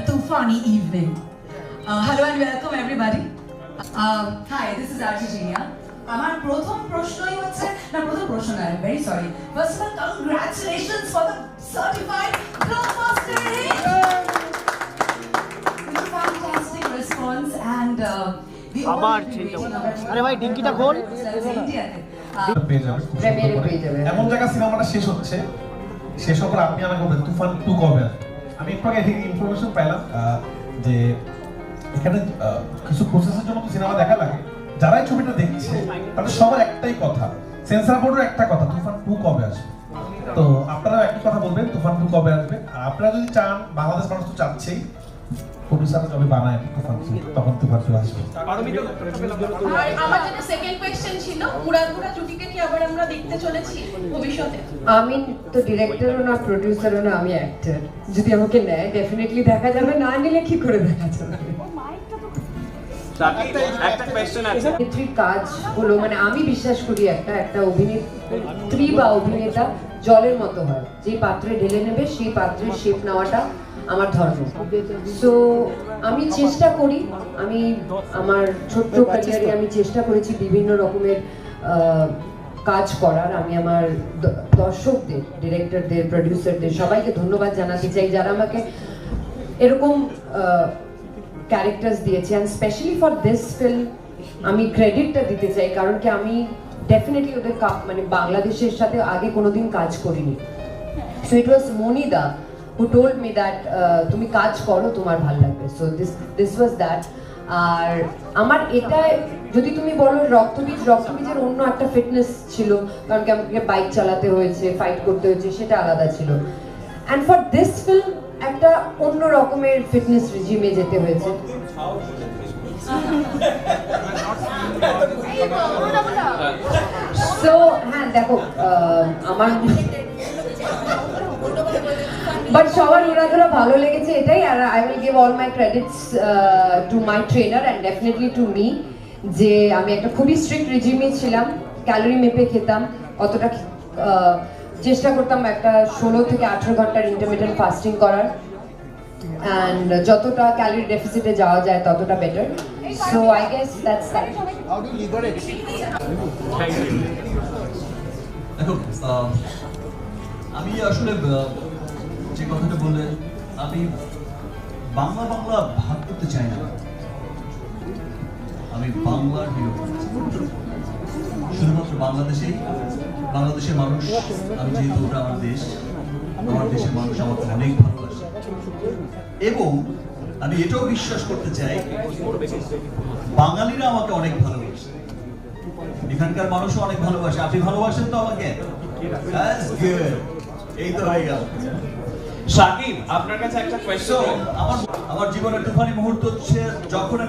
Tufani evening. Hello and welcome everybody. Hi, this is RJ Jinia. আমার প্রথম প্রশ্নই হচ্ছে না প্রথম প্রশ্ন না very sorry. First of all, congratulations for the certified blockbuster hit. Fantastic response and we আবার চিন্তা আরে ভাই ডিঙ্কিটা খোল এমন জায়গা সিনেমাটা শেষ হচ্ছে শেষ হবার আপনি আমাকে বলবেন তুফান 2 কবে আসবে আমি একটু আগে ইনফরমেশন পেলাম যে এখানে কিছু প্রসেসের জন্য তো সিনেমা দেখা লাগে যারা এই ছবিটা দেখছে তাদের সবার একটাই কথা সেন্সর বোর্ডের একটা কথা তুফান 2 কবে আসবে তো আপনারা একই কথা বলবেন তুফান 2 কবে আসবে আর আপনারা যদি চান বাংলাদেশ মানুষ তো চাচ্ছেই প্রোডিউসাররা যবে বানায় তুফান 2 তখন তুফান 2 আসবে আর আমার যেটা সেকেন্ড কোশ্চেন ছিল মুরাদপুরা জুটিকে কি আবার আমরা দেখতে চলেছি ভবিষ্যতে আমি তো ডিরেক্টরও না প্রোডিউসারও না আমি অ্যাক্টর যদি আমাকে নেয় ডেফিনেটলি দেখা যাবে না নিলে কি করে দেখা যাবে একটা কোশ্চেন আছে অভিনেত্রীর কাজ হলো মানে আমি বিশ্বাস করি একটা অভিনেত্রী বা অভিনেতা জলের মতো হয় যে পাত্রে ঢেলে নেবে সেই পাত্রের শেপ নেওয়াটা আমার ধর্ম সো আমি চেষ্টা করি আমি আমার ছোট্ট ক্যারিয়ারে আমি চেষ্টা করেছি বিভিন্ন রকমের কাজ করার আমি আমার দর্শকদের ডিরেক্টরদের প্রোডিউসারদের সবাইকে ধন্যবাদ জানাতে চাই যারা আমাকে এরকম ক্যারেক্টার্স দিয়েছে and specially for this film আমি ক্রেডিটটা দিতে চাই কারণ কি আমি ডেফিনেটলি ওদের মানে বাংলাদেশের সাথে আগে কোনোদিন কাজ করিনি সো ইট ওয়াজ মনিদা who told me that তুমি কাজ করো তোমার ভালো লাগবে সো দিস ওয়াজ দ্যাট আর আমার এটা যদি তুমি বলো রক্তবীজের অন্য একটা ফিটনেস ছিল কারণ কি আমাকে বাইক চালাতে হয়েছে ফাইট করতে হয়েছে সেটা আলাদা ছিল অ্যান্ড ফর দিস ফিল্ম একটা অন্য রকমের ফিটনেস রিজিমে যেতে হয়েছে সো হ্যাঁ দেখো আমার বাট সবার ওরা ভালো লেগেছে এটাই আর I will give all my credits to my trainer and definitely to me যে আমি একটা খুবই স্ট্রিক্ট রিজিমে ছিলাম ক্যালোরি মেপে খেতাম অতটা চেষ্টা করতাম একটা 16 থেকে 18 ঘন্টার ইন্টারমিটেন্ট ফাস্টিং করার অ্যান্ড যতটা ক্যালোরি ডেফিসিটে যাওয়া যায় ততটা better so I guess that's that how do liberate দেখো আমি আসলে যে কথাটা বললে আমি বাংলা ভাগ করতে চাই না আমি বাংলার হিরো শুধুমাত্র বাংলাদেশের মানুষ আমি যেহেতু ওটা আমার দেশের মানুষ আমাকে অনেক ভালোবাসে এবং আমি এটাও বিশ্বাস করতে চাই বাঙালিরা আমাকে অনেক ভালোবাসে এখানকার মানুষও অনেক ভালোবাসে আপনি ভালোবাসেন তো আমাকে এই তো হয়ে গেল শাকিব আপনার কাছে একটা কোয়েশ্চেন আমার জীবনের তুফানি মুহূর্ত হচ্ছে যখন আমি